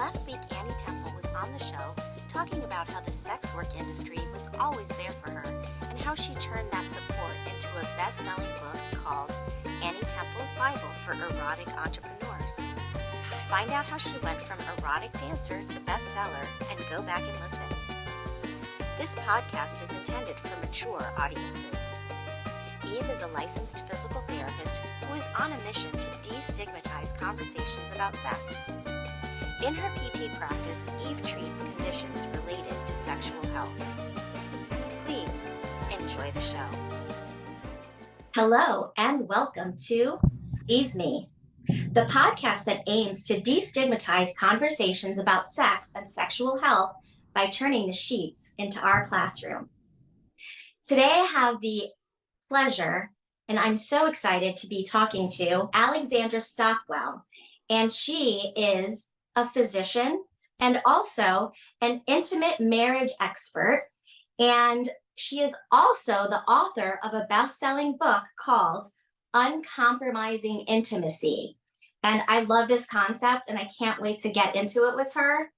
Last week, Annie Temple was on the show talking about how the sex work industry was always there for her and how she turned that support into a best-selling book called Annie Temple's Bible for Erotic Entrepreneurs. Find out how she went from erotic dancer to bestseller and go back and listen. This podcast is intended for mature audiences. Eve is a licensed physical therapist who is on a mission to destigmatize conversations about sex. In her PT practice, Eve treats conditions related to sexual health. Please enjoy the show. Hello and welcome to Please Me, the podcast that aims to destigmatize conversations about sex and sexual health by turning the sheets into our classroom. Today I have the pleasure, and I'm so excited to be talking to Alexandra Stockwell, and she is a physician and also an intimate marriage expert, and she is also the author of a best-selling book called Uncompromising Intimacy. And I love this concept, and I can't wait to get into it with her.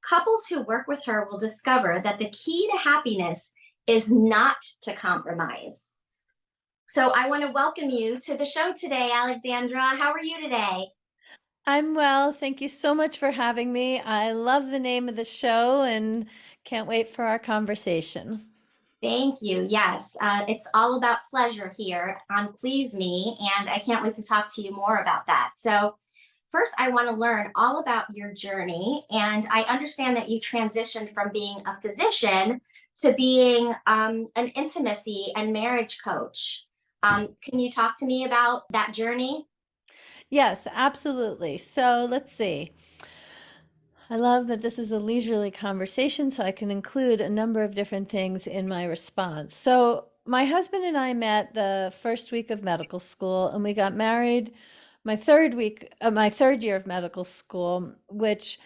Couples who work with her will discover that the key to happiness is not to compromise. So I want to welcome you to the show today, Alexandra. How are you today? I'm well. Thank you so much for having me. I love the name of the show and can't wait for our conversation. Thank you. Yes, it's all about pleasure here on Please Me, and I can't wait to talk to you more about that. So first, I want to learn all about your journey, and I understand that you transitioned from being a physician to being an intimacy and marriage coach. Can you talk to me about that journey? Yes, absolutely. So let's see. I love that this is a leisurely conversation, so I can include a number of different things in my response. So my husband and I met the first week of medical school, and we got married my third year of medical school, which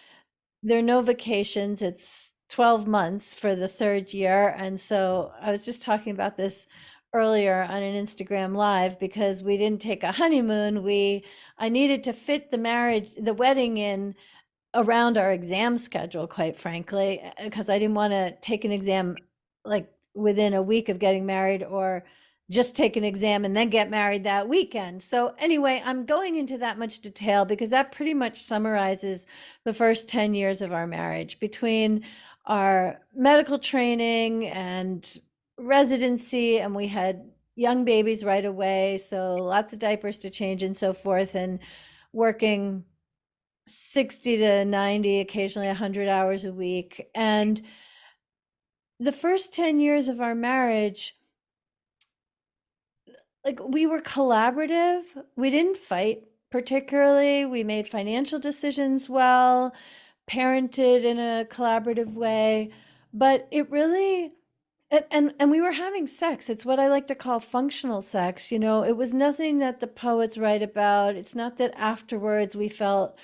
there are no vacations. It's 12 months for the third year. And so I was just talking about this earlier on an Instagram live because we didn't take a honeymoon. I needed to fit the wedding in around our exam schedule, quite frankly, because I didn't want to take an exam like within a week of getting married or just take an exam and then get married that weekend. So anyway, I'm going into that much detail because that pretty much summarizes the first 10 years of our marriage between our medical training and residency, and we had young babies right away, so lots of diapers to change and so forth, and working 60 to 90, occasionally 100 hours a week. And the first 10 years of our marriage, like, we were collaborative. We didn't fight particularly. We made financial decisions well, parented in a collaborative way, but it really and we were having sex. It's what I like to call functional sex. It was nothing that the poets write about. It's not that afterwards we felt,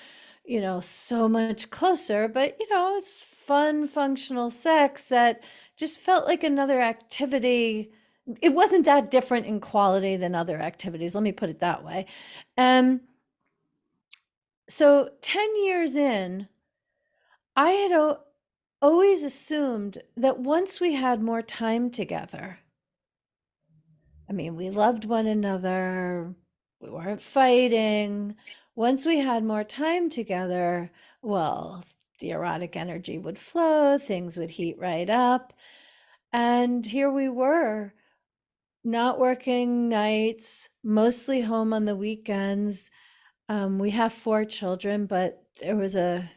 so much closer, but, it's fun, functional sex that just felt like another activity. It wasn't that different in quality than other activities. Let me put it that way. So 10 years in, I had always assumed that once we had more time together, I mean, we loved one another, we weren't fighting. Once we had more time together, well, the erotic energy would flow, things would heat right up. And here we were, not working nights, mostly home on the weekends. We have 4 children, but there was a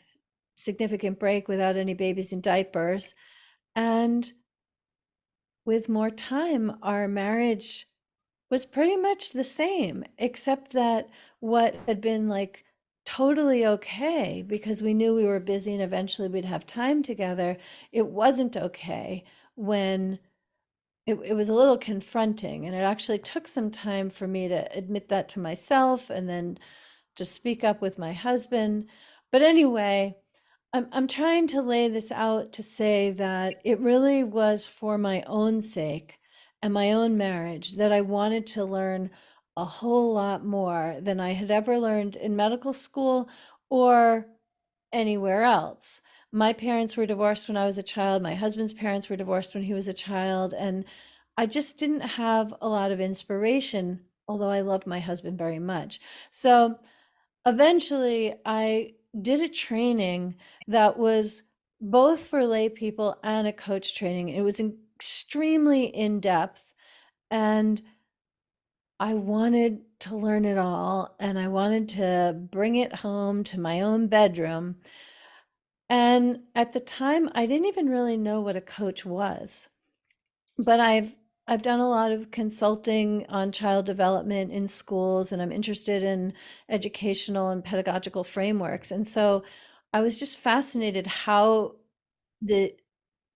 significant break without any babies in diapers. And with more time, our marriage was pretty much the same, except that what had been like totally okay because we knew we were busy and eventually we'd have time together, it wasn't okay when it was a little confronting. And it actually took some time for me to admit that to myself and then to speak up with my husband. But anyway, I'm trying to lay this out to say that it really was for my own sake and my own marriage that I wanted to learn a whole lot more than I had ever learned in medical school or anywhere else. My parents were divorced when I was a child. My husband's parents were divorced when he was a child. And I just didn't have a lot of inspiration, although I love my husband very much. So eventually, I did a training that was both for lay people and a coach training. It was extremely in depth. And I wanted to learn it all, and I wanted to bring it home to my own bedroom. And at the time, I didn't even really know what a coach was. But I've done a lot of consulting on child development in schools, and I'm interested in educational and pedagogical frameworks. And so I was just fascinated how the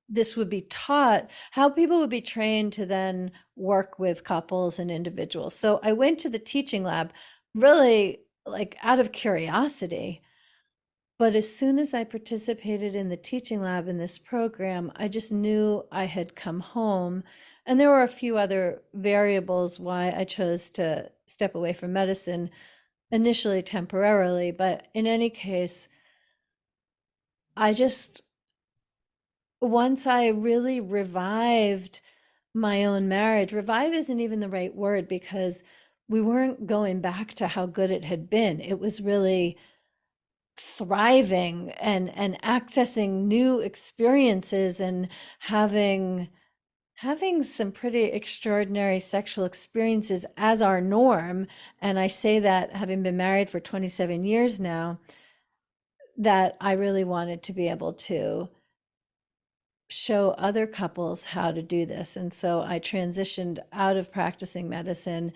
this would be taught, how people would be trained to then work with couples and individuals. So I went to the teaching lab really like out of curiosity. But as soon as I participated in the teaching lab in this program, I just knew I had come home. And there were a few other variables why I chose to step away from medicine, initially temporarily. But in any case, I just, once I really revived my own marriage, revive isn't even the right word because we weren't going back to how good it had been. It was really thriving and accessing new experiences and having some pretty extraordinary sexual experiences as our norm. And I say that having been married for 27 years now, that I really wanted to be able to show other couples how to do this. And so I transitioned out of practicing medicine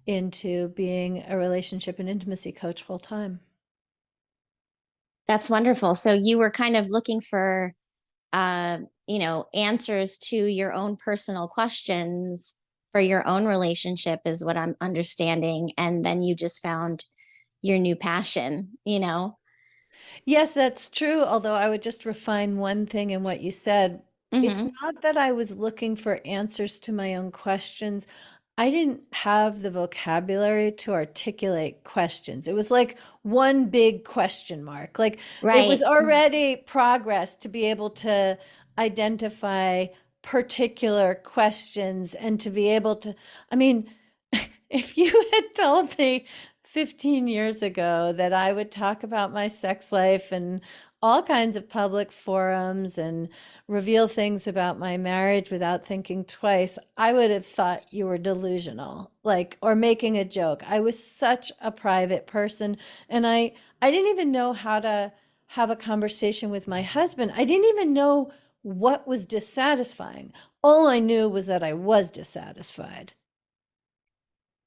into being a relationship and intimacy coach full time. That's wonderful. So you were kind of looking for, uh, answers to your own personal questions for your own relationship, is what I'm understanding. And then you just found your new passion. Yes, that's true. Although I would just refine one thing in what you said. It's Hmm. not that I was looking for answers to my own questions. I didn't have the vocabulary to articulate questions. It was like one big question mark. Like it was Right. already progress to be able to identify particular questions and to be able to, I mean, if you had told me 15 years ago that I would talk about my sex life and all kinds of public forums and reveal things about my marriage without thinking twice, I would have thought you were delusional, like, or making a joke. I was such a private person, and I didn't even know how to have a conversation with my husband. I didn't even know what was dissatisfying. All I knew was that I was dissatisfied.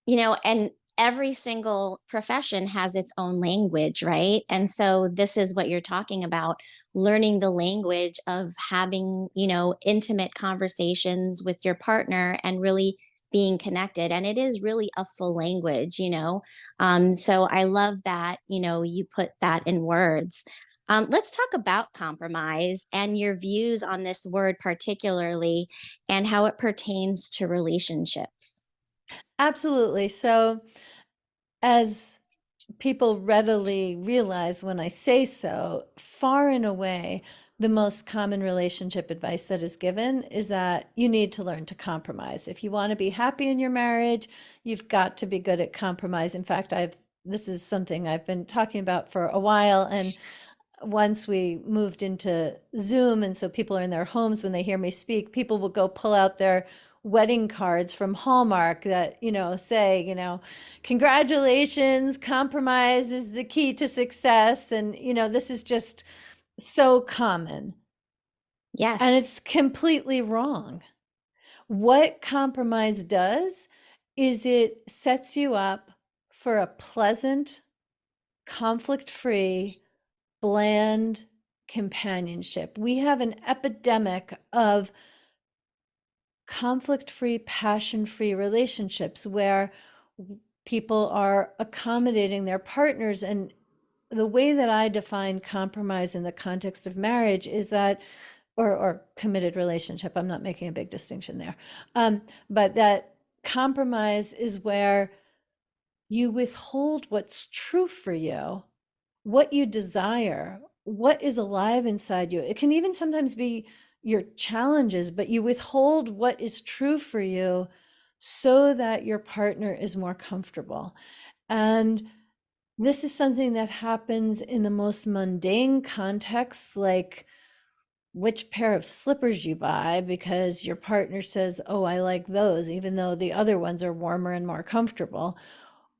And every single profession has its own language, right? And so this is what you're talking about, learning the language of having, intimate conversations with your partner and really being connected. And it is really a full language. So I love that, you put that in words. Let's talk about compromise and your views on this word, particularly, and how it pertains to relationships. Absolutely. So, as people readily realize when I say so, far and away, the most common relationship advice that is given is that you need to learn to compromise. If you want to be happy in your marriage, you've got to be good at compromise. In fact, this is something I've been talking about for a while, and once we moved into Zoom, and so people are in their homes when they hear me speak, people will go pull out their wedding cards from Hallmark that, say, congratulations, compromise is the key to success. And, this is just so common. And Yes. it's completely wrong. What compromise does is it sets you up for a pleasant, conflict-free, bland companionship. We have an epidemic of conflict-free, passion-free relationships where people are accommodating their partners. And the way that I define compromise in the context of marriage is that, or committed relationship, I'm not making a big distinction there, but that compromise is where you withhold what's true for you, what you desire, what is alive inside you. It can even sometimes be your challenges, but you withhold what is true for you so that your partner is more comfortable. And this is something that happens in the most mundane contexts, like which pair of slippers you buy because your partner says, "Oh, I like those," even though the other ones are warmer and more comfortable.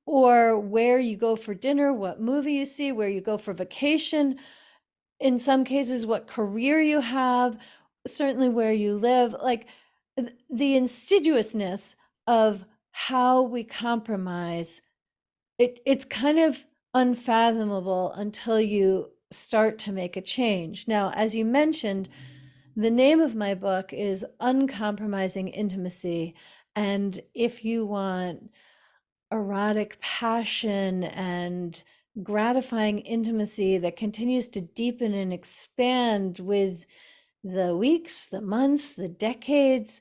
Or where you go for dinner, what movie you see, where you go for vacation, in some cases, what career you have, certainly where you live, like the insidiousness of how we compromise. It's kind of unfathomable until you start to make a change. Now, as you mentioned, the name of my book is Uncompromising Intimacy. And if you want erotic passion and gratifying intimacy that continues to deepen and expand with the weeks, the months, the decades,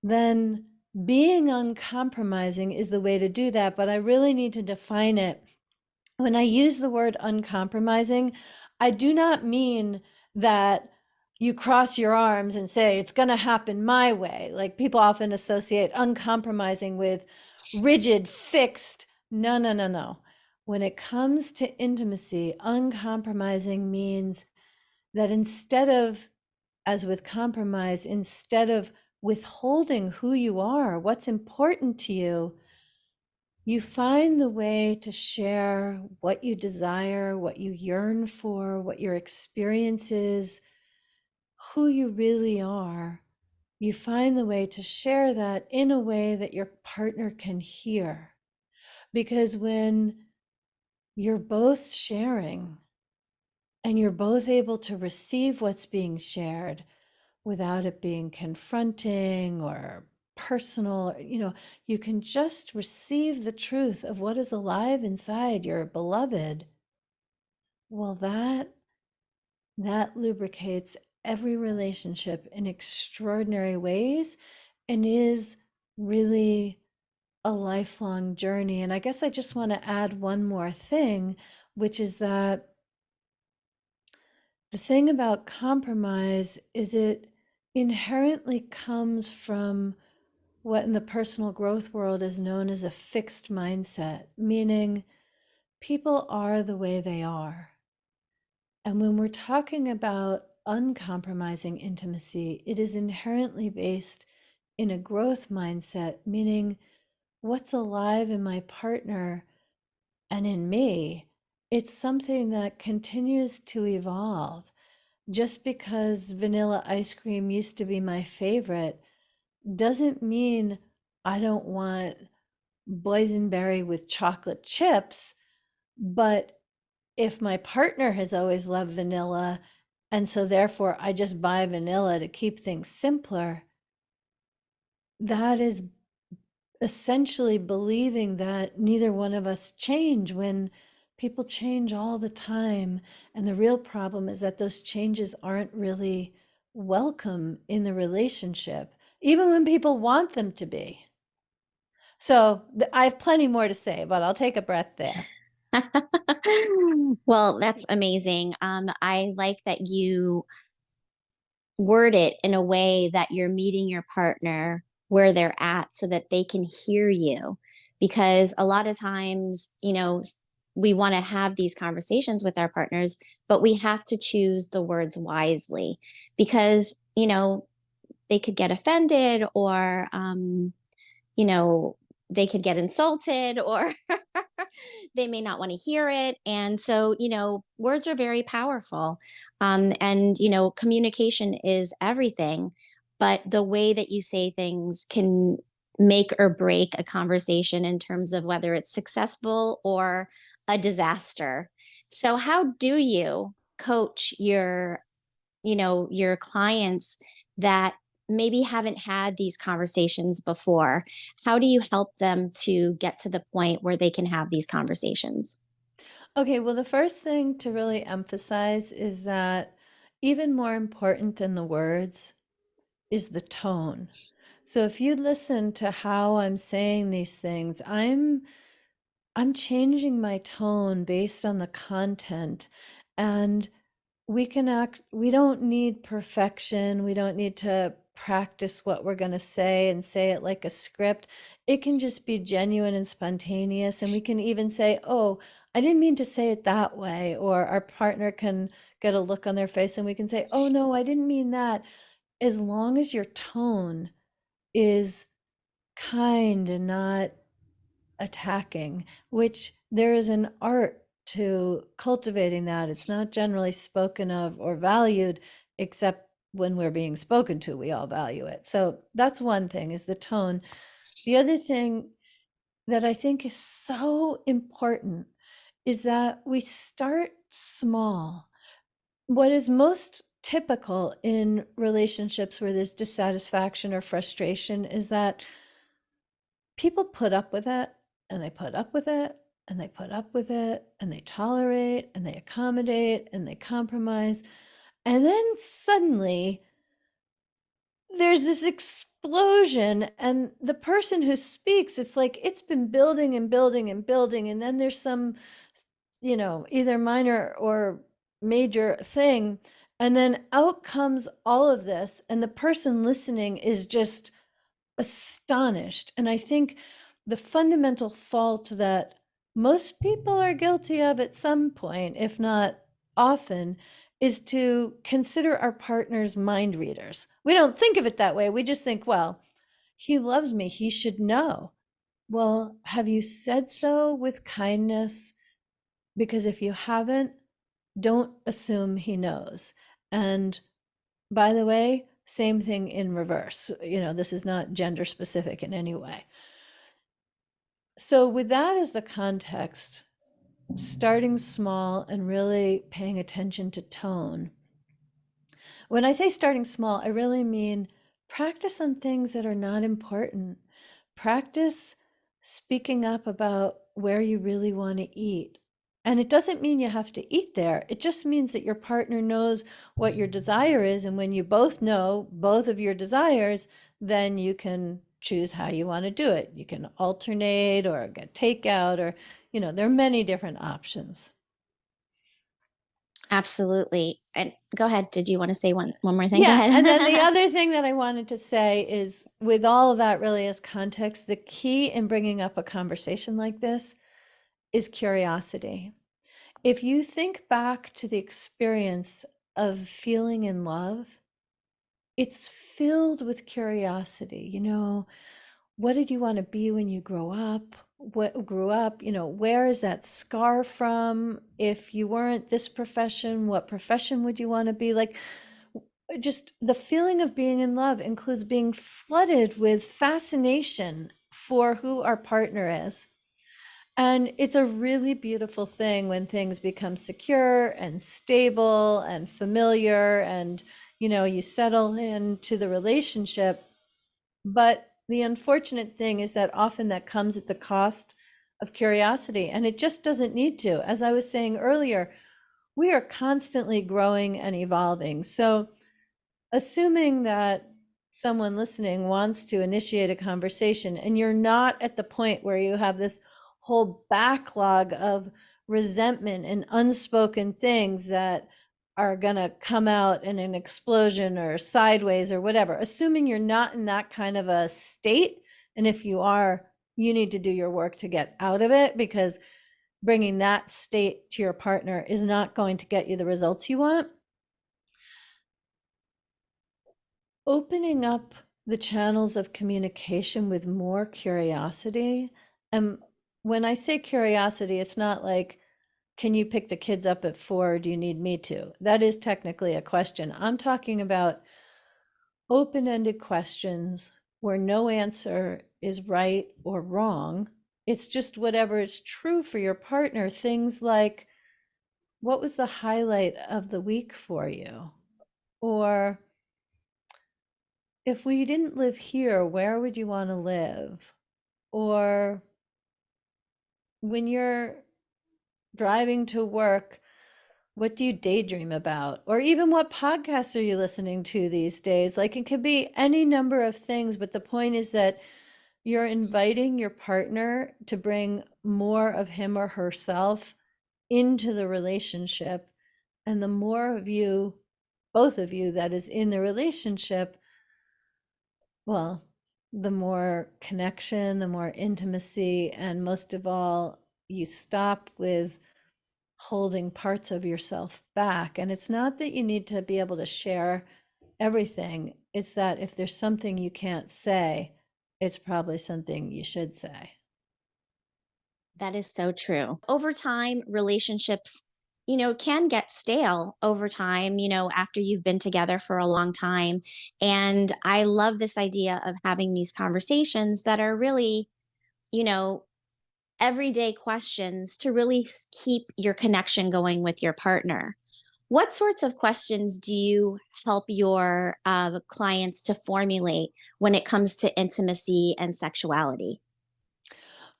then being uncompromising is the way to do that. But I really need to define it. When I use the word uncompromising, I do not mean that you cross your arms and say, it's going to happen my way. Like people often associate uncompromising with rigid, fixed. No, no, no, no. When it comes to intimacy, uncompromising means that instead of, as with compromise, instead of withholding who you are, what's important to you, you find the way to share what you desire, what you yearn for, what your experience is, who you really are. You find the way to share that in a way that your partner can hear. Because when you're both sharing and you're both able to receive what's being shared without it being confronting or personal, you can just receive the truth of what is alive inside your beloved. Well, that lubricates every relationship in extraordinary ways and is really a lifelong journey. And I guess I just want to add one more thing, which is that the thing about compromise is it inherently comes from what in the personal growth world is known as a fixed mindset, meaning people are the way they are. And when we're talking about uncompromising intimacy, it is inherently based in a growth mindset, meaning what's alive in my partner and in me. It's something that continues to evolve. Just because vanilla ice cream used to be my favorite doesn't mean I don't want boysenberry with chocolate chips. But if my partner has always loved vanilla, and so therefore I just buy vanilla to keep things simpler, that is essentially believing that neither one of us change when people change all the time. And the real problem is that those changes aren't really welcome in the relationship, even when people want them to be. So I have plenty more to say, but I'll take a breath there. Well, that's amazing. I like that you word it in a way that you're meeting your partner where they're at so that they can hear you. Because a lot of times, we want to have these conversations with our partners, but we have to choose the words wisely because, they could get offended or, you know, they could get insulted or they may not want to hear it. And so, words are very powerful. And, communication is everything. But the way that you say things can make or break a conversation in terms of whether it's successful or a disaster. So, how do you coach your clients that maybe haven't had these conversations before? How do you help them to get to the point where they can have these conversations? Okay, well, the first thing to really emphasize is that even more important than the words is the tone. So if you listen to how I'm saying these things, I'm changing my tone based on the content. And we don't need perfection. We don't need to practice what we're going to say and say it like a script. It can just be genuine and spontaneous. And we can even say, oh, I didn't mean to say it that way. Or our partner can get a look on their face and we can say, oh, no, I didn't mean that. As long as your tone is kind and not attacking, which there is an art to cultivating that. It's not generally spoken of or valued, except when we're being spoken to, we all value it. So that's one thing, is the tone. The other thing that I think is so important is that we start small. What is most typical in relationships where there's dissatisfaction or frustration is that people put up with it, and they put up with it, and they put up with it, and they tolerate, and they accommodate, and they compromise. And then suddenly there's this explosion, and the person who speaks, it's like it's been building and building and building, and then there's some, either minor or major thing, and then out comes all of this, and the person listening is just astonished. And I think the fundamental fault that most people are guilty of at some point, if not often, is to consider our partners mind readers. We don't think of it that way. We just think, well, he loves me, he should know. Well, have you said so with kindness? Because if you haven't, don't assume he knows. And by the way, same thing in reverse. This is not gender specific in any way. So with that as the context, starting small and really paying attention to tone. When I say starting small, I really mean practice on things that are not important. Practice speaking up about where you really want to eat. And it doesn't mean you have to eat there. It just means that your partner knows what your desire is. And when you both know both of your desires, then you can choose how you want to do it. You can alternate or get takeout, or, there are many different options. Absolutely. And go ahead. Did you want to say one more thing? Yeah. Go ahead. And then the other thing that I wanted to say is, with all of that really as context, the key in bringing up a conversation like this is curiosity. If you think back to the experience of feeling in love, it's filled with curiosity. What did you want to be when you grow up? What grew up? Where is that scar from? If you weren't this profession, what profession would you want to be? Like, just the feeling of being in love includes being flooded with fascination for who our partner is. And it's a really beautiful thing when things become secure and stable and familiar, and you settle into the relationship. But the unfortunate thing is that often that comes at the cost of curiosity, and it just doesn't need to. As I was saying earlier, we are constantly growing and evolving. So assuming that someone listening wants to initiate a conversation and you're not at the point where you have this whole backlog of resentment and unspoken things that are going to come out in an explosion or sideways or whatever, assuming you're not in that kind of a state, and if you are, you need to do your work to get out of it, because bringing that state to your partner is not going to get you the results you want. Opening up the channels of communication with more curiosity. And when I say curiosity, it's not like, can you pick the kids up at 4? Or do you need me to? That is technically a question. I'm talking about open-ended questions where no answer is right or wrong. It's just whatever is true for your partner. Things like, what was the highlight of the week for you? Or, if we didn't live here, where would you want to live? Or, when you're driving to work, what do you daydream about? Or even, what podcasts are you listening to these days? Like, it could be any number of things, but the point is that you're inviting your partner to bring more of him or herself into the relationship, And the more of you, both of you, that is in the relationship, well, the more connection, the more intimacy, and most of all, you stop with holding parts of yourself back. And it's not that you need to be able to share everything, it's that if there's something you can't say, it's probably something you should say. That is so true. Over time, relationships, can get stale over time, after you've been together for a long time. And I love this idea of having these conversations that are really, you know, everyday questions to really keep your connection going with your partner. What sorts of questions do you help your clients to formulate when it comes to intimacy and sexuality?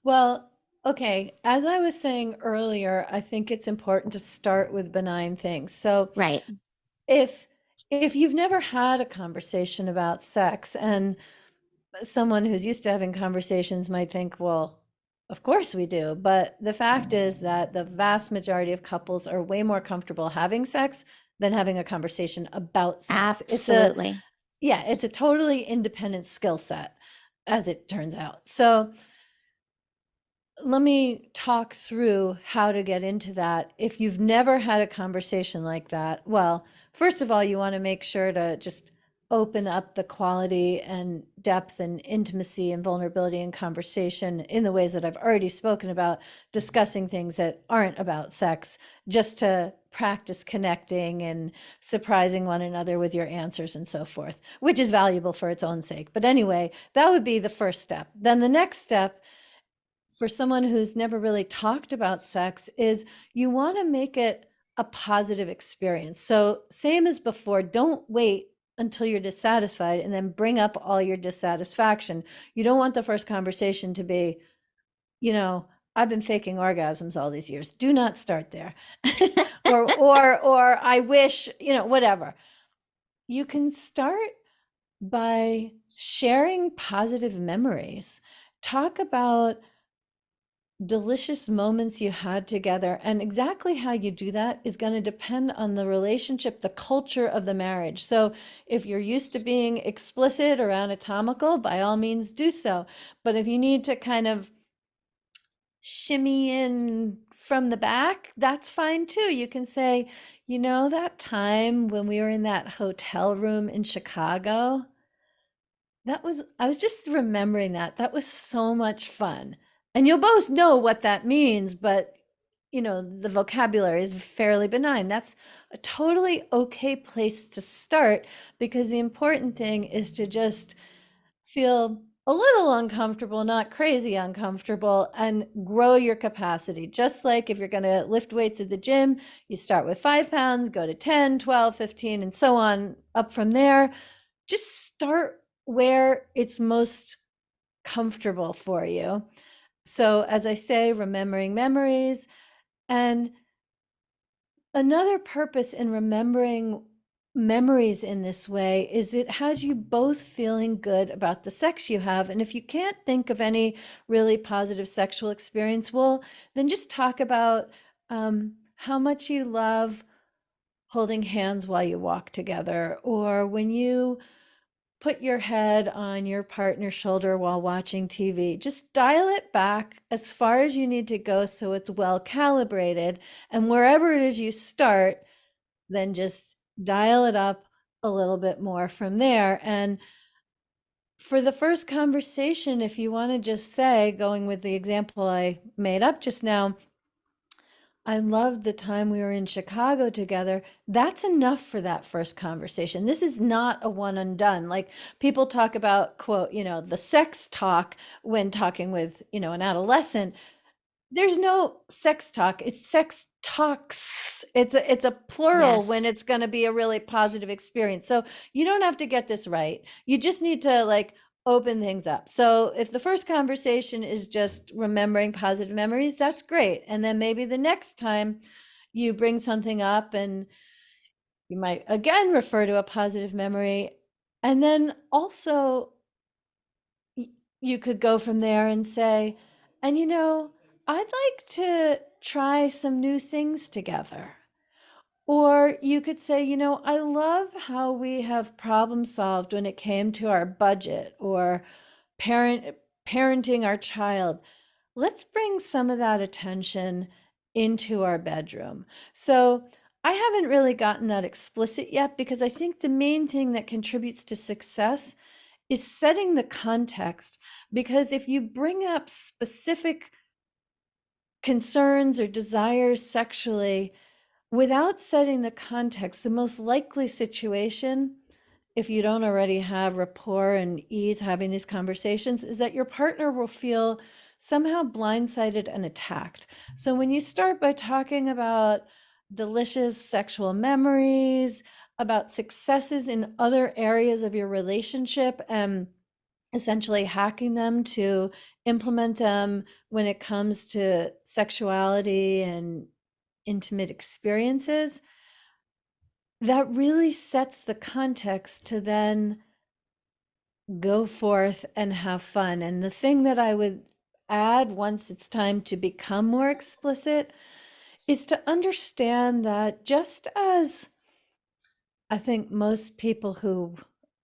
Well, okay, as I was saying earlier, I think it's important to start with benign things. So Right. if if you've never had a conversation about sex, and someone who's used to having conversations might think, well, of course we do. But the fact is that the vast majority of couples are way more comfortable having sex than having a conversation about sex. Absolutely. It's a totally independent skill set, as it turns out. So let me talk through how to get into that. If you've never had a conversation like that, well, first of all, you want to make sure to just open up the quality and depth and intimacy and vulnerability and conversation in the ways that I've already spoken about, discussing things that aren't about sex, just to practice connecting and surprising one another with your answers and so forth, which is valuable for its own sake. But anyway, that would be the first step. Then the next step for someone who's never really talked about sex is you want to make it a positive experience. So same as before, don't wait until you're dissatisfied and then bring up all your dissatisfaction. You don't want the first conversation to be, I've been faking orgasms all these years. Do not start there. or I wish, whatever. You can start by sharing positive memories. Talk about delicious moments you had together. And exactly how you do that is going to depend on the relationship, the culture of the marriage. So if you're used to being explicit or anatomical, by all means do so. But if you need to kind of shimmy in from the back, that's fine too. You can say, that time when we were in that hotel room in Chicago, I was just remembering that was so much fun. And you'll both know what that means, but the vocabulary is fairly benign. That's a totally okay place to start, because the important thing is to just feel a little uncomfortable, not crazy uncomfortable, and grow your capacity. Just like if you're going to lift weights at the gym, you start with 5 pounds, go to 10, 12, 15, and so on up from there. Just start where it's most comfortable for you. So, as I say, remembering memories. And another purpose in remembering memories in this way is it has you both feeling good about the sex you have. And if you can't think of any really positive sexual experience, well, then just talk about how much you love holding hands while you walk together, or when you put your head on your partner's shoulder while watching TV. Just dial it back as far as you need to go so it's well calibrated. And wherever it is you start, then just dial it up a little bit more from there. And for the first conversation, if you want to just say, going with the example I made up just now, I loved the time we were in Chicago together. That's enough for that first conversation. This is not a one and done. Like people talk about, quote, the sex talk when talking with, an adolescent. There's no sex talk. It's sex talks. It's a plural when Yes. it's going to be a really positive experience. So you don't have to get this right. You just need to open things up. So if the first conversation is just remembering positive memories, that's great. And then maybe the next time you bring something up and you might again refer to a positive memory. And then also you could go from there and say, and I'd like to try some new things together. Or you could say, I love how we have problem solved when it came to our budget or parenting our child. Let's bring some of that attention into our bedroom. So I haven't really gotten that explicit yet because I think the main thing that contributes to success is setting the context. Because if you bring up specific concerns or desires sexually, without setting the context, the most likely situation, if you don't already have rapport and ease having these conversations, is that your partner will feel somehow blindsided and attacked. So when you start by talking about delicious sexual memories, about successes in other areas of your relationship, and essentially hacking them to implement them when it comes to sexuality and intimate experiences, that really sets the context to then go forth and have fun. And the thing that I would add once it's time to become more explicit is to understand that just as I think most people who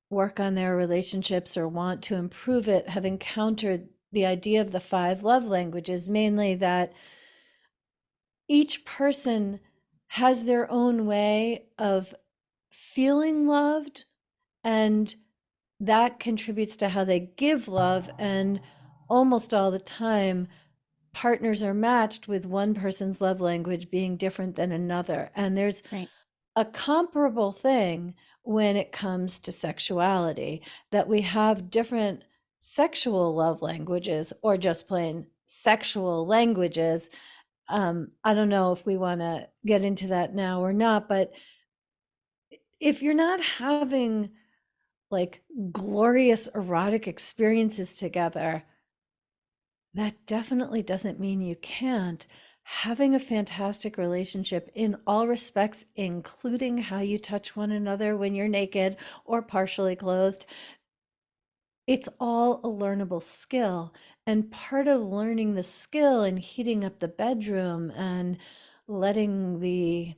work on their relationships or want to improve it have encountered the idea of the 5 love languages, mainly that each person has their own way of feeling loved, and that contributes to how they give love. And almost all the time, partners are matched with one person's love language being different than another. And there's Right. a comparable thing when it comes to sexuality, that we have different sexual love languages or just plain sexual languages. I don't know if we want to get into that now or not, but if you're not having like glorious erotic experiences together, that definitely doesn't mean you can't. Having a fantastic relationship in all respects, including how you touch one another when you're naked or partially clothed, it's all a learnable skill. And part of learning the skill and heating up the bedroom and letting the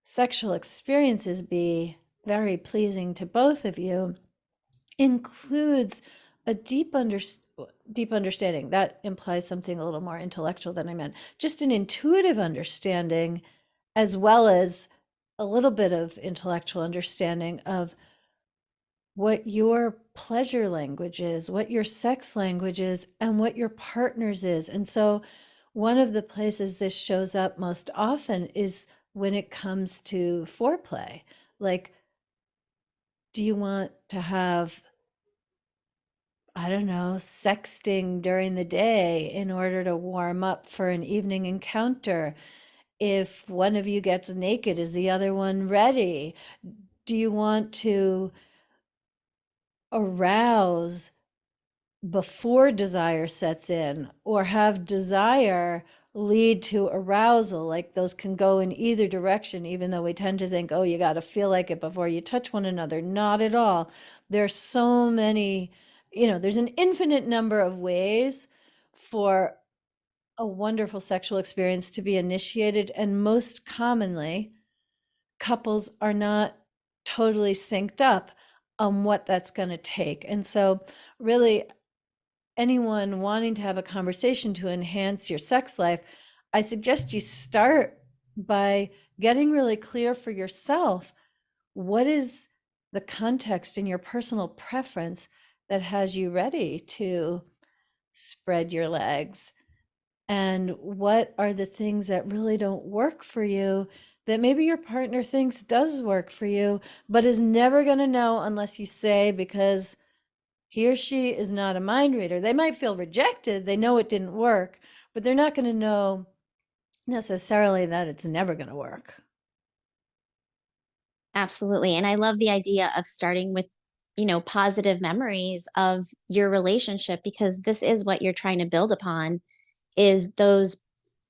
sexual experiences be very pleasing to both of you includes a deep understanding. That implies something a little more intellectual than I meant. Just an intuitive understanding, as well as a little bit of intellectual understanding of what your pleasure language is, what your sex language is, and what your partner's is. And so one of the places this shows up most often is when it comes to foreplay. Like, do you want to have, I don't know, sexting during the day in order to warm up for an evening encounter? If one of you gets naked, is the other one ready? Do you want to arouse before desire sets in, or have desire lead to arousal? Like, those can go in either direction, even though we tend to think, oh, you got to feel like it before you touch one another. Not at all. There's so many, there's an infinite number of ways for a wonderful sexual experience to be initiated. And most commonly, couples are not totally synced up on what that's going to take. And so really, anyone wanting to have a conversation to enhance your sex life, I suggest you start by getting really clear for yourself, what is the context in your personal preference that has you ready to spread your legs? And what are the things that really don't work for you that maybe your partner thinks does work for you, but is never going to know unless you say, because he or she is not a mind reader. They might feel rejected. They know it didn't work, but they're not going to know necessarily that it's never going to work. Absolutely. And I love the idea of starting with, positive memories of your relationship, because this is what you're trying to build upon, is those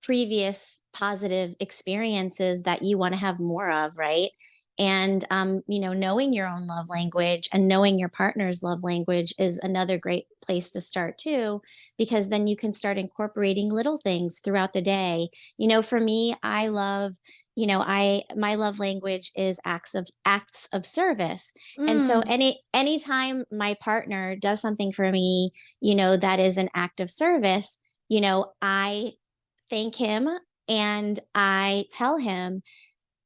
previous positive experiences that you want to have more of, right? And, knowing your own love language and knowing your partner's love language is another great place to start too, because then you can start incorporating little things throughout the day. For me, I love, my love language is acts of service. And so Mm. anytime my partner does something for me, that is an act of service, I thank him and I tell him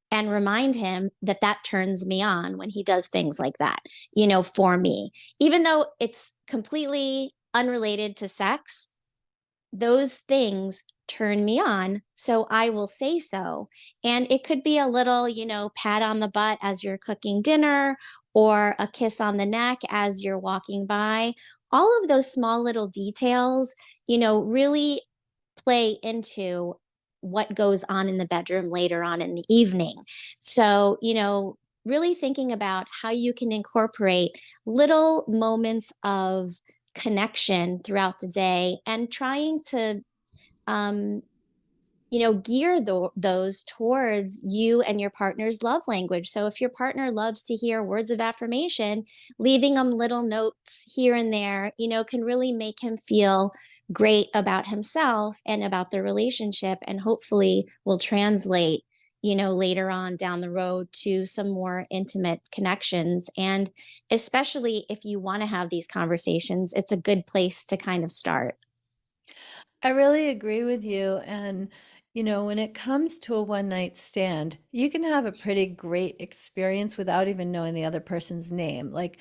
and remind him that that turns me on when he does things like that, for me. Even though it's completely unrelated to sex, those things turn me on. So I will say so. And it could be a little, pat on the butt as you're cooking dinner or a kiss on the neck as you're walking by. All of those small little details, really play into what goes on in the bedroom later on in the evening. So, really thinking about how you can incorporate little moments of connection throughout the day and trying to um, gear those towards you and your partner's love language. So if your partner loves to hear words of affirmation, leaving them little notes here and there, can really make him feel great about himself and about the relationship, and hopefully will translate, later on down the road to some more intimate connections. And especially if you want to have these conversations, it's a good place to kind of start. I really agree with you. And, when it comes to a one night stand, you can have a pretty great experience without even knowing the other person's name. Like,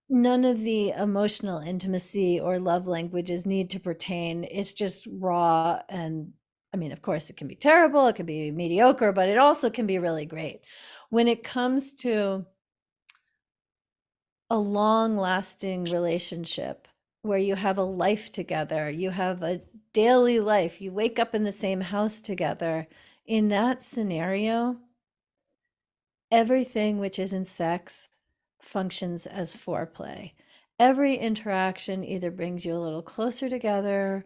none of the emotional intimacy or love languages need to pertain. It's just raw. And I mean, of course, it can be terrible, it can be mediocre, but it also can be really great. When it comes to a long lasting relationship where you have a life together, you have a daily life, you wake up in the same house together, in that scenario, everything which isn't sex functions as foreplay. Every interaction either brings you a little closer together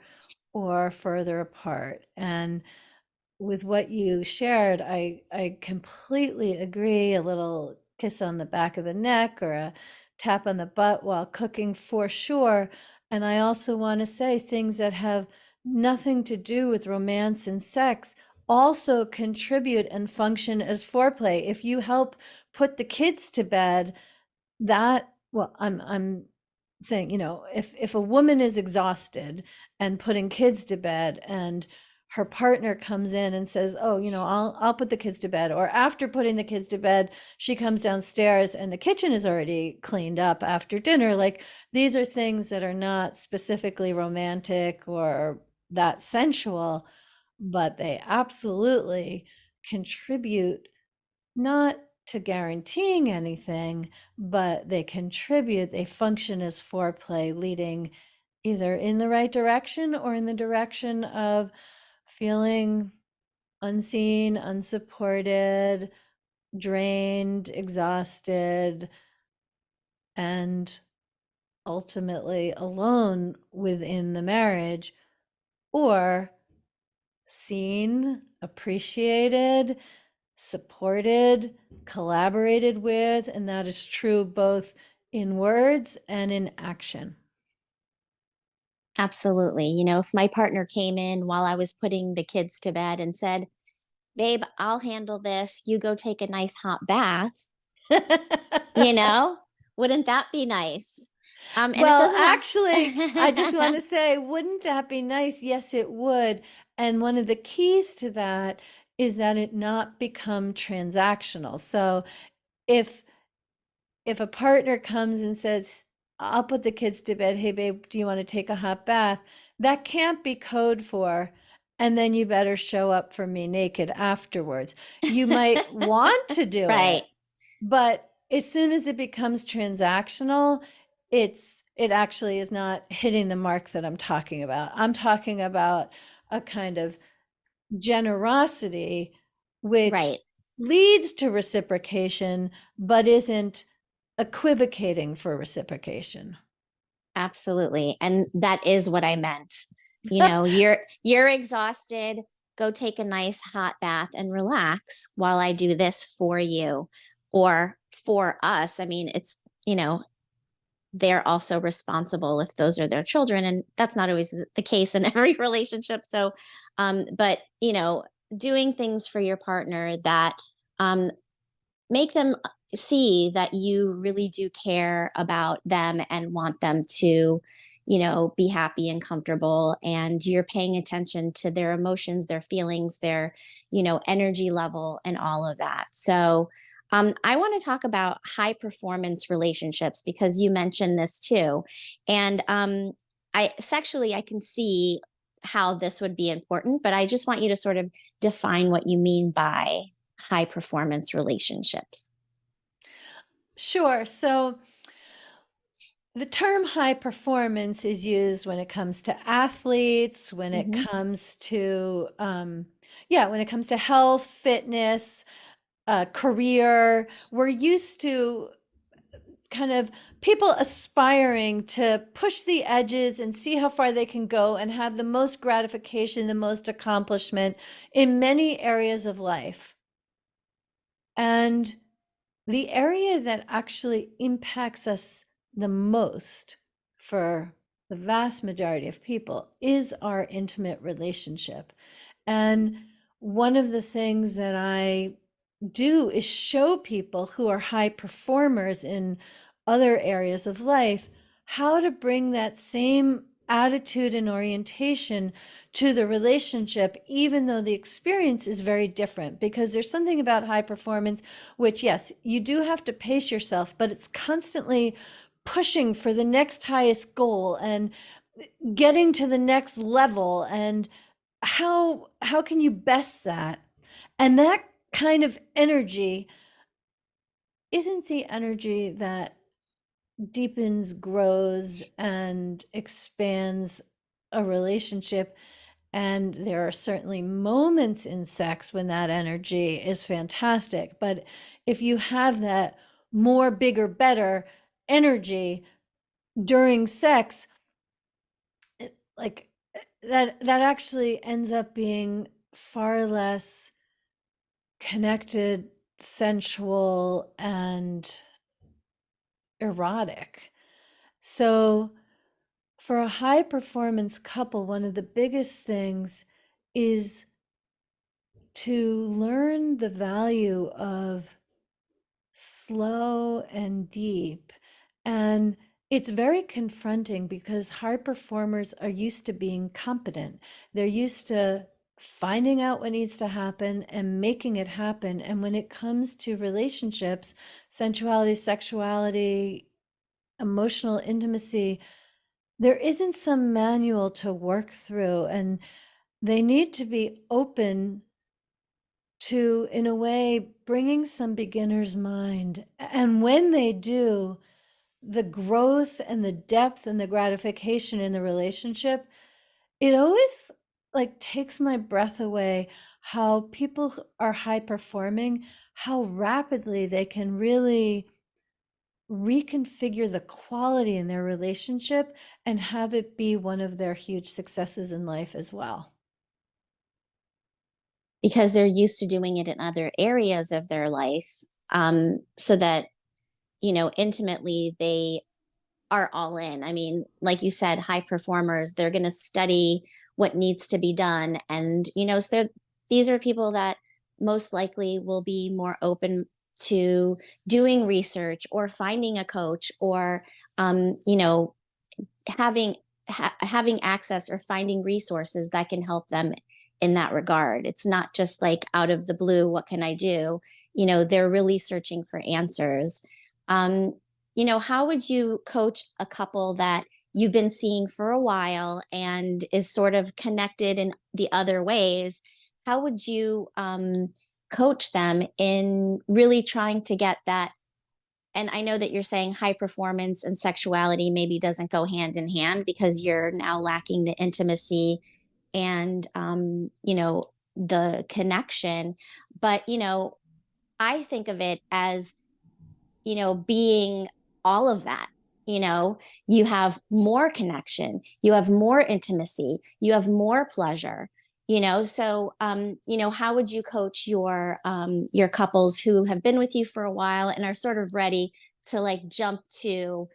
or further apart. And with what you shared, I completely agree. A little kiss on the back of the neck or a tap on the butt while cooking for sure. And I also want to say things that have nothing to do with romance and sex also contribute and function as foreplay. If you help put the kids to bed, that, well, I'm saying, if a woman is exhausted and putting kids to bed and her partner comes in and says, "Oh, I'll put the kids to bed," or after putting the kids to bed, she comes downstairs and the kitchen is already cleaned up after dinner. Like, these are things that are not specifically romantic or that sensual, but they absolutely contribute, not to guaranteeing anything, but they contribute, they function as foreplay, leading either in the right direction or in the direction of feeling unseen, unsupported, drained, exhausted, and ultimately alone within the marriage, or seen, appreciated, supported, collaborated with, and that is true both in words and in action. Absolutely. If my partner came in while I was putting the kids to bed and said, "Babe, I'll handle this. You go take a nice hot bath," you know, wouldn't that be nice? And it Well, doesn't actually, I just want have. to say, wouldn't that be nice? Yes, it would. And one of the keys to that is that it not become transactional. So if a partner comes and says, "I'll put the kids to bed. Hey, babe, do you want to take a hot bath?" That can't be code for, "And then you better show up for me naked afterwards." You might want to do Right. it, but as soon as it becomes transactional, it actually is not hitting the mark that I'm talking about. I'm talking about a kind of generosity which Right. leads to reciprocation, but isn't equivocating for reciprocation. Absolutely. And that is what I meant. You're exhausted. go take a nice hot bath and relax while I do this for you or for us. I mean, it's, you know, they're also responsible if those are their children. And that's not always the case in every relationship. So, but, you know, doing things for your partner that um, make them see that you really do care about them and want them to, you know, be happy and comfortable, and you're paying attention to their emotions, their feelings, their, you know, energy level and all of that. So I want to talk about high performance relationships because you mentioned this too. And I sexually, I can see how this would be important, but I just want you to sort of define what you mean by high performance relationships. Sure. So the term high performance is used when it comes to athletes, when it Mhm. comes to, when it comes to health, fitness, career. We're used to kind of people aspiring to push the edges and see how far they can go and have the most gratification, the most accomplishment in many areas of life. And the area that actually impacts us the most for the vast majority of people is our intimate relationship. And one of the things that I do is show people who are high performers in other areas of life how to bring that same attitude and orientation to the relationship, even though the experience is very different. Because there's something about high performance, which, yes, you do have to pace yourself, but it's constantly pushing for the next highest goal and getting to the next level. And how can you best that? And that kind of energy isn't the energy that deepens, grows, and expands a relationship. And there are certainly moments in sex when that energy is fantastic. But if you have that more, bigger, better energy during sex, like that actually ends up being far less connected, sensual, and erotic. So, for a high performance couple, one of the biggest things is to learn the value of slow and deep. And it's very confronting because high performers are used to being competent. They're used to finding out what needs to happen and making it happen. And when it comes to relationships, sensuality, sexuality, emotional intimacy, there isn't some manual to work through. And they need to be open to, in a way, bringing some beginner's mind. And when they do, the growth and the depth and the gratification in the relationship, it always like takes my breath away how people are high performing, how rapidly they can really reconfigure the quality in their relationship and have it be one of their huge successes in life as well. Because they're used to doing it in other areas of their life, so that, you know, intimately they are all in. I mean, like you said, high performers, they're going to study what needs to be done. And, you know, so these are people that most likely will be more open to doing research or finding a coach or, you know, having access or finding resources that can help them in that regard. It's not just like out of the blue, what can I do? You know, they're really searching for answers. Um, you know, how would you coach a couple that you've been seeing for a while and is sort of connected in the other ways? How would you coach them in really trying to get that? And I know that you're saying high performance and sexuality maybe doesn't go hand in hand because you're now lacking the intimacy and, you know, the connection. But, you know, I think of it as, you know, being all of that. You know, you have more connection, you have more intimacy, you have more pleasure, So how would you coach your couples who have been with you for a while and are sort of ready to like jump to,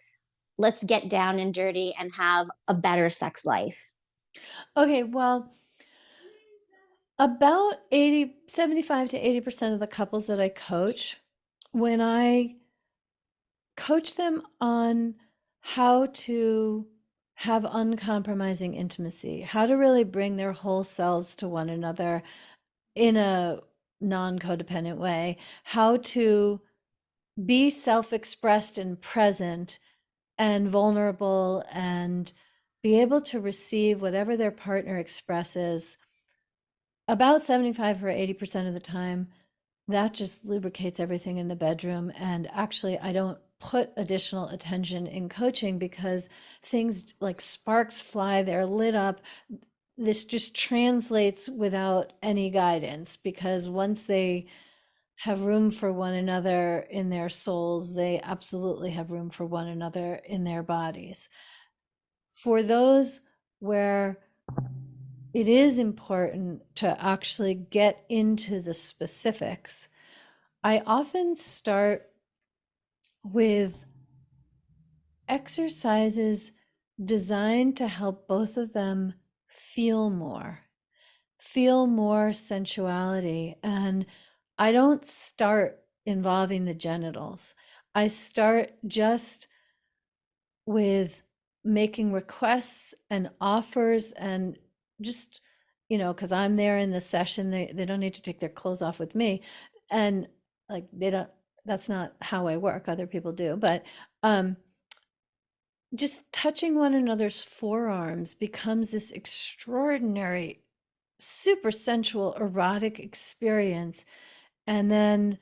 let's get down and dirty and have a better sex life? Okay, well, about 75 to 80% of the couples that I coach, when I coach them on how to have uncompromising intimacy, how to really bring their whole selves to one another in a non-codependent way, how to be self-expressed and present and vulnerable and be able to receive whatever their partner expresses, about 75 or 80% of the time, that just lubricates everything in the bedroom. And actually, I don't put additional attention in coaching because things like sparks fly, they're lit up. This just translates without any guidance, because once they have room for one another in their souls, they absolutely have room for one another in their bodies. For those where it is important to actually get into the specifics, I often start with exercises designed to help both of them feel more sensuality. And I don't start involving the genitals. I start just with making requests and offers, and just, because I'm there in the session, they don't need to take their clothes off with me. And like, that's not how I work. Other people do. But just touching one another's forearms becomes this extraordinary, super sensual, erotic experience. And then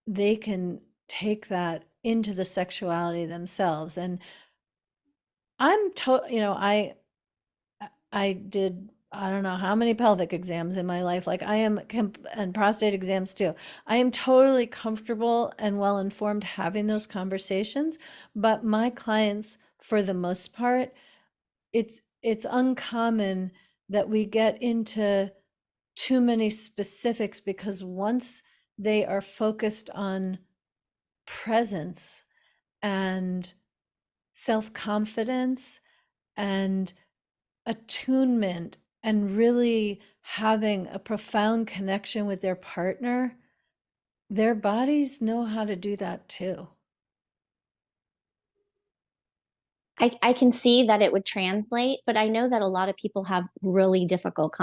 they can take that into the sexuality themselves. And I did, I don't know how many pelvic exams in my life. Like, and prostate exams too. I am totally comfortable and well informed having those conversations, but my clients, for the most part, it's uncommon that we get into too many specifics, because once they are focused on presence and self-confidence and attunement and really having a profound connection with their partner, their bodies know how to do that too. I can see that it would translate, but I know that a lot of people have really difficult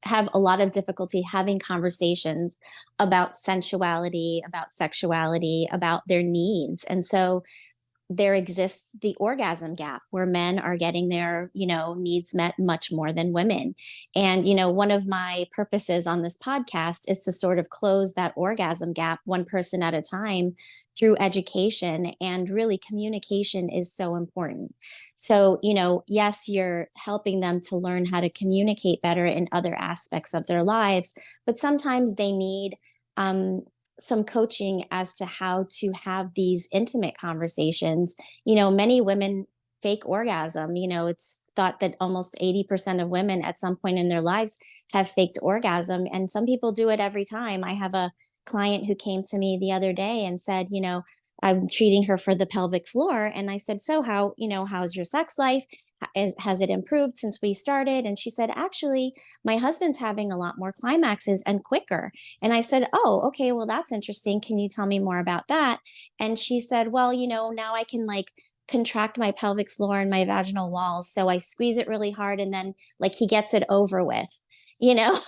have a lot of difficulty having conversations about sensuality, about sexuality, about their needs. And so there exists the orgasm gap where men are getting their, needs met much more than women. And, one of my purposes on this podcast is to sort of close that orgasm gap one person at a time through education. And really, communication is so important. So, yes, you're helping them to learn how to communicate better in other aspects of their lives, but sometimes they need, some coaching as to how to have these intimate conversations. Many women fake orgasm. It's thought that almost 80% of women at some point in their lives have faked orgasm. And some people do it every time. I have a client who came to me the other day and said, I'm treating her for the pelvic floor. And I said, so how's your sex life? Has it improved since we started? And she said, actually, my husband's having a lot more climaxes and quicker. And I said, oh, okay, well, that's interesting. Can you tell me more about that? And she said, well, now I can like contract my pelvic floor and my vaginal walls. So I squeeze it really hard and then like he gets it over with, you know?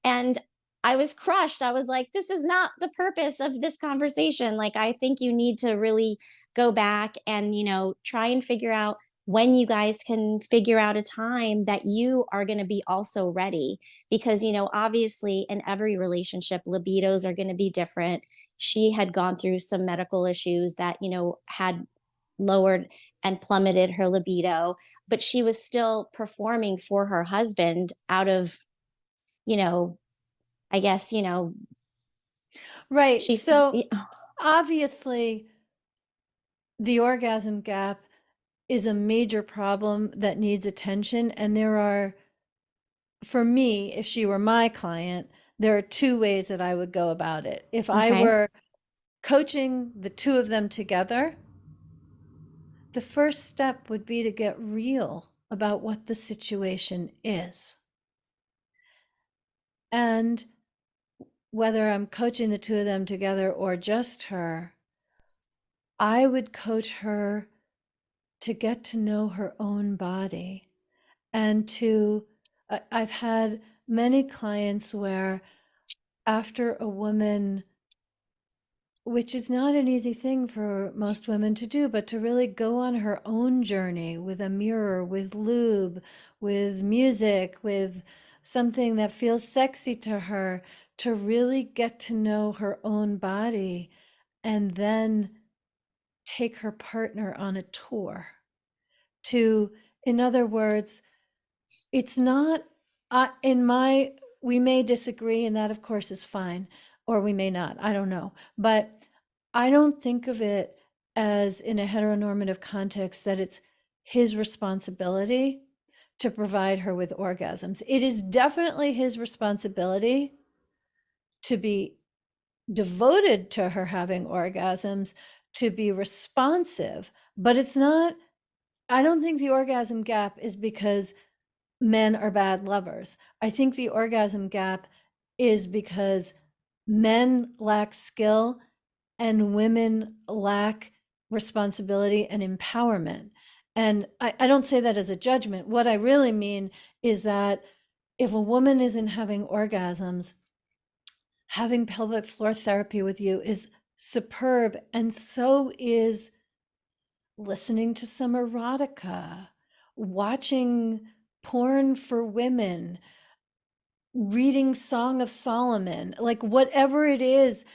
And I was crushed. I was like, this is not the purpose of this conversation. Like, I think you need to really go back and, try and figure out when you guys can figure out a time that you are going to be also ready. Because, obviously, in every relationship, libidos are going to be different. She had gone through some medical issues that, had lowered and plummeted her libido, but she was still performing for her husband out of, you know, I guess, Right. she, So obviously, the orgasm gap is a major problem that needs attention. And there are, for me, if she were my client, there are two ways that I would go about it. If I Okay. were coaching the two of them together, the first step would be to get real about what the situation is. And whether I'm coaching the two of them together or just her, I would coach her to get to know her own body and I've had many clients where after a woman, which is not an easy thing for most women to do, but to really go on her own journey with a mirror, with lube, with music, with something that feels sexy to her, to really get to know her own body and then take her partner on a tour. In other words, it's not we may disagree, and that of course is fine, or we may not, I don't know, but I don't think of it as, in a heteronormative context, that it's his responsibility to provide her with orgasms. It is definitely his responsibility to be devoted to her having orgasms, to be responsive, but it's not, I don't think the orgasm gap is because men are bad lovers. I think the orgasm gap is because men lack skill and women lack responsibility and empowerment. And I don't say that as a judgment. What I really mean is that if a woman isn't having orgasms, having pelvic floor therapy with you is superb. And so is listening to some erotica, watching porn for women, reading Song of Solomon, like whatever it is.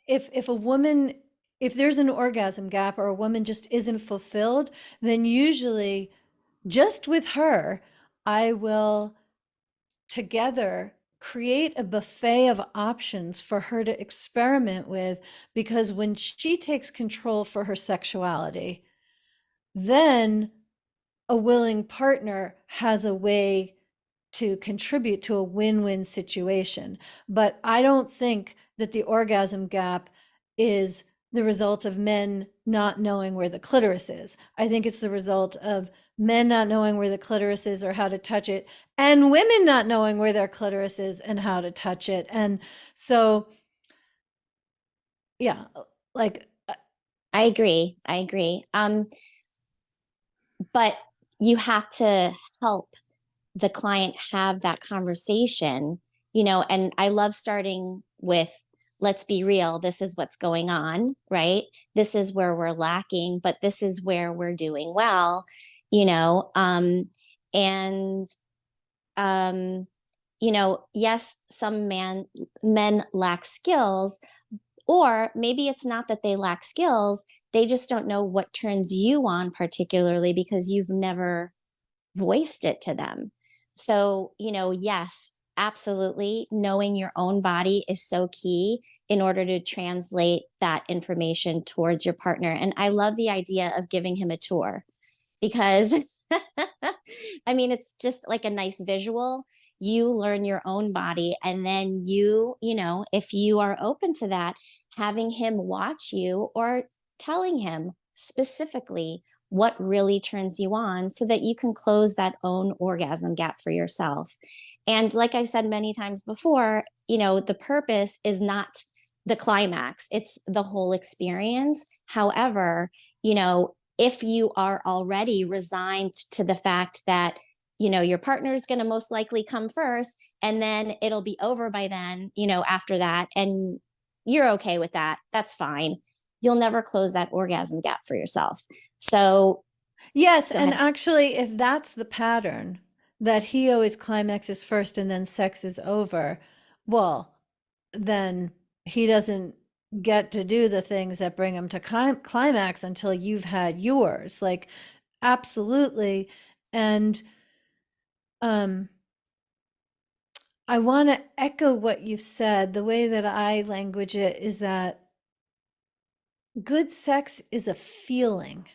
If a woman, if there's an orgasm gap or a woman just isn't fulfilled, then usually just with her, I will together create a buffet of options for her to experiment with, because when she takes control for her sexuality, then a willing partner has a way to contribute to a win-win situation. But I don't think that the orgasm gap is the result of men not knowing where the clitoris is. I think it's the result of men not knowing where the clitoris is or how to touch it, and women not knowing where their clitoris is and how to touch it. And so, yeah, like I agree. I agree. But you have to help the client have that conversation, and I love starting with, let's be real, this is what's going on, right? This is where we're lacking, but this is where we're doing well, and yes, some men lack skills, or maybe it's not that they lack skills, they just don't know what turns you on particularly because you've never voiced it to them. So, yes, absolutely. Knowing your own body is so key in order to translate that information towards your partner. And I love the idea of giving him a tour because I mean, it's just like a nice visual. You learn your own body, and then if you are open to that, having him watch you or telling him specifically what really turns you on so that you can close that own orgasm gap for yourself. And like I've said many times before, the purpose is not the climax, it's the whole experience. However, if you are already resigned to the fact that, your partner is going to most likely come first and then it'll be over by then, after that, and you're okay with that, that's fine. You'll never close that orgasm gap for yourself. So, yes, go and ahead. actually, if that's the pattern, that he always climaxes first and then sex is over, well, then he doesn't get to do the things that bring him to climax until you've had yours. Like, absolutely. And I want to echo what you said. The way that I language it is that good sex is a feeling.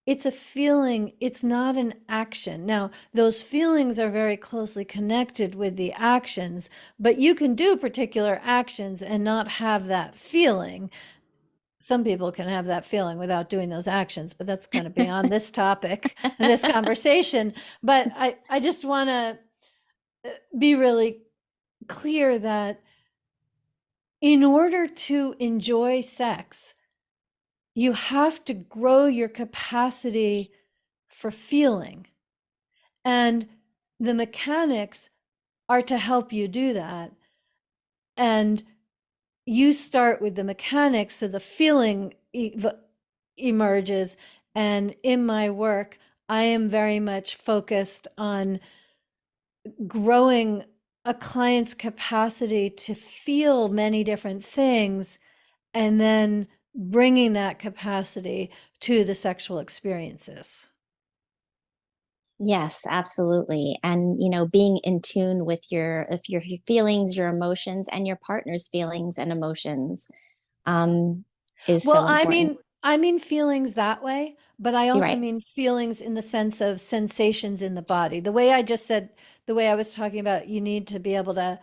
it's a feeling, it's not an action. Now, those feelings are very closely connected with the actions, but you can do particular actions and not have that feeling. Some people can have that feeling without doing those actions, but that's kind of beyond this topic and this conversation. But I just want to be really clear that in order to enjoy sex, you have to grow your capacity for feeling. And the mechanics are to help you do that. And you start with the mechanics so the feeling emerges. And in my work, I am very much focused on growing a client's capacity to feel many different things and then bringing that capacity to the sexual experiences. Yes, absolutely. And, being in tune with your feelings, your emotions, and your partner's feelings and emotions, is Well, so important. I mean feelings that way, but I You're also right. mean feelings in the sense of sensations in the body. The way I just said, the way I was talking about, you need to be able to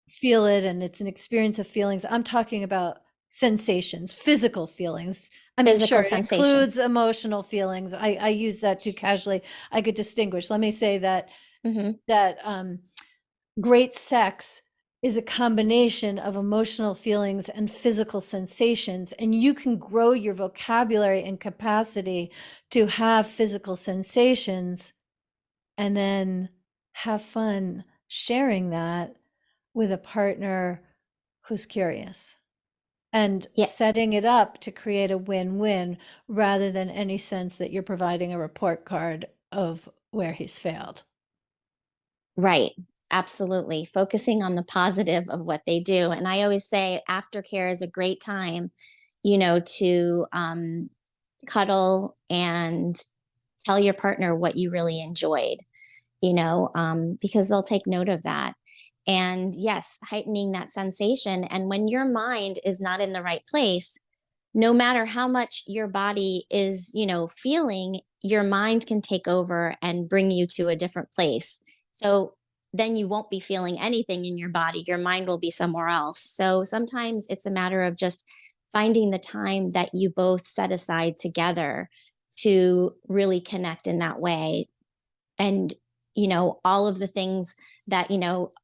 feel it and it's an experience of feelings. I'm talking about sensations, physical feelings. I mean, Physical sure, it includes sensations. emotional feelings. I use that too casually. I could distinguish. Let me say that Hmm. that great sex is a combination of emotional feelings and physical sensations, and you can grow your vocabulary and capacity to have physical sensations and then have fun sharing that with a partner who's curious and Yeah, setting it up to create a win-win rather than any sense that you're providing a report card of where he's failed. right. Absolutely. Focusing on the positive of what they do. And I always say aftercare is a great time, to cuddle and tell your partner what you really enjoyed, because they'll take note of that. And yes, heightening that sensation. And when your mind is not in the right place, no matter how much your body is, feeling, your mind can take over and bring you to a different place. So then you won't be feeling anything in your body. Your mind will be somewhere else. So sometimes it's a matter of just finding the time that you both set aside together to really connect in that way. And all of the things that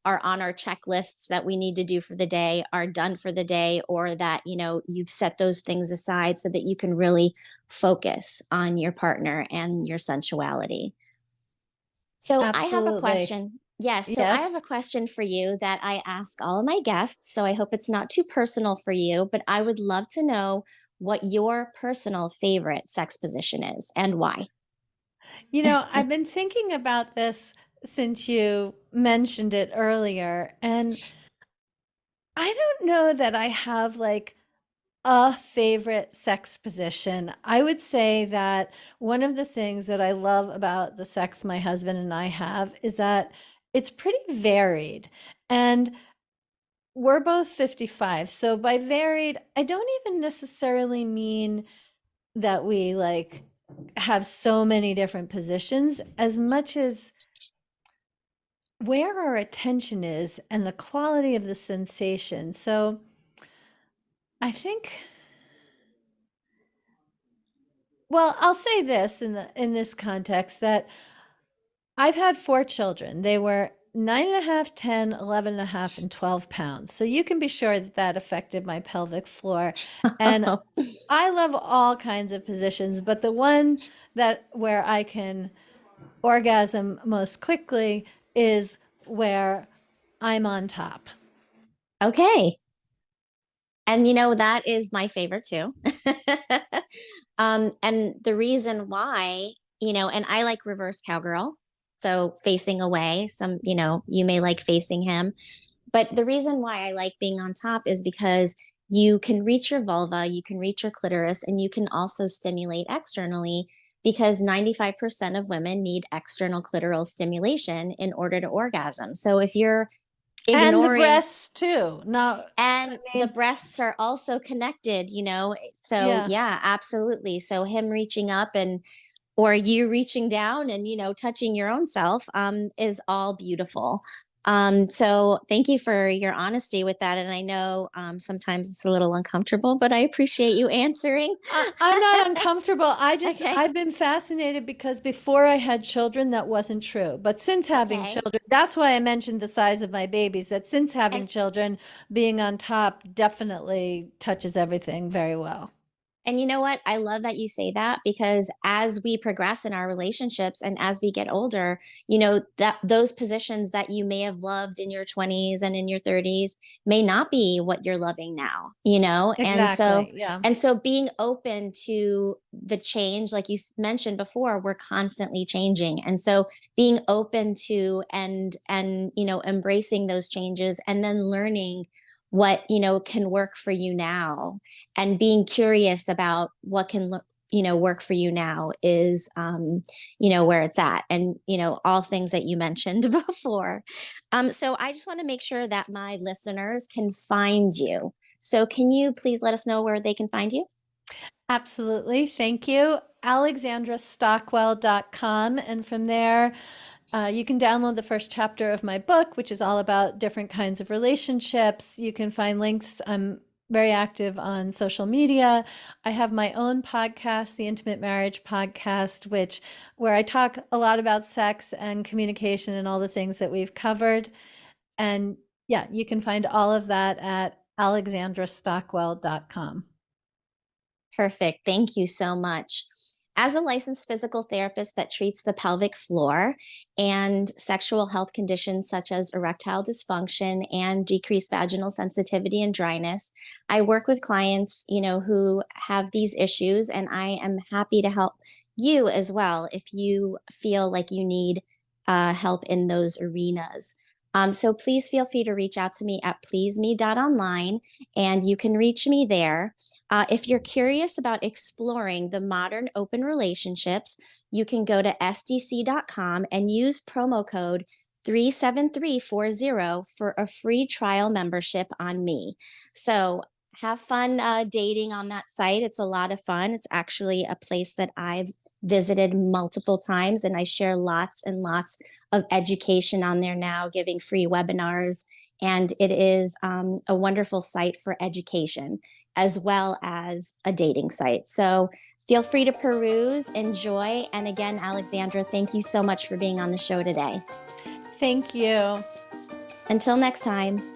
are on our checklists that we need to do for the day are done for the day, or that you've set those things aside so that you can really focus on your partner and your sensuality. So I have a Absolutely. question. Yes, so I Yes. have a question for you that I ask all of my guests, so I hope it's not too personal for you, but I would love to know what your personal favorite sex position is and why. I've been thinking about this since you mentioned it earlier, and I don't know that I have like a favorite sex position. I would say that one of the things that I love about the sex my husband and I have is that it's pretty varied. And we're both 55. So by varied, I don't even necessarily mean that we like have so many different positions as much as where our attention is and the quality of the sensation. So I think, well, I'll say this in this context that I've had 4 children. They were 9.5, 10, 11.5, and 12 pounds. So you can be sure that that affected my pelvic floor. And I love all kinds of positions, but the one that where I can orgasm most quickly is where I'm on top. Okay. And that is my favorite too. And the reason why, and I like reverse cowgirl. So facing away, you may like facing him. But the reason why I like being on top is because you can reach your vulva, you can reach your clitoris, and you can also stimulate externally, because 95% of women need external clitoral stimulation in order to orgasm. So if you're And the ignoring, breasts too. No, I and the mean, breasts are also connected, so yeah. yeah, absolutely. So him reaching up and or you reaching down and, touching your own self, is all beautiful. So thank you for your honesty with that. And I know sometimes it's a little uncomfortable, but I appreciate you answering. I'm not uncomfortable. Okay. I've been fascinated because before I had children, that wasn't true. But since having Okay. children, that's why I mentioned the size of my babies, that since having And children, being on top definitely touches everything very well. And you know what? I love that you say that, because as we progress in our relationships and as we get older, that those positions that you may have loved in your 20s and in your 30s may not be what you're loving now, And so Exactly. Yeah. being open to the change, like you mentioned before, we're constantly changing. And so being open to and embracing those changes, and then learning what, can work for you now, and being curious about what can work for you now is where it's at, and all things that you mentioned before. So I just want to make sure that my listeners can find you. So can you please let us know where they can find you? Absolutely. Thank you. AlexandraStockwell.com. And from there, you can download the first chapter of my book, which is all about different kinds of relationships. You can find links. I'm very active on social media. I have my own podcast, the Intimate Marriage Podcast, where I talk a lot about sex and communication and all the things that we've covered. And yeah, you can find all of that at alexandrastockwell.com. Perfect. Thank you so much. As a licensed physical therapist that treats the pelvic floor and sexual health conditions such as erectile dysfunction and decreased vaginal sensitivity and dryness, I work with clients, who have these issues, and I am happy to help you as well if you feel like you need help in those arenas. So please feel free to reach out to me at pleaseme.online, and you can reach me there. If you're curious about exploring the modern open relationships, you can go to sdc.com and use promo code 37340 for a free trial membership on me. So have fun dating on that site. It's a lot of fun. It's actually a place that I've visited multiple times, and I share lots and lots of education on there now, giving free webinars. And it is a wonderful site for education as well as a dating site. So feel free to peruse, enjoy. And again, Alexandra, thank you so much for being on the show today. Thank you. Until next time.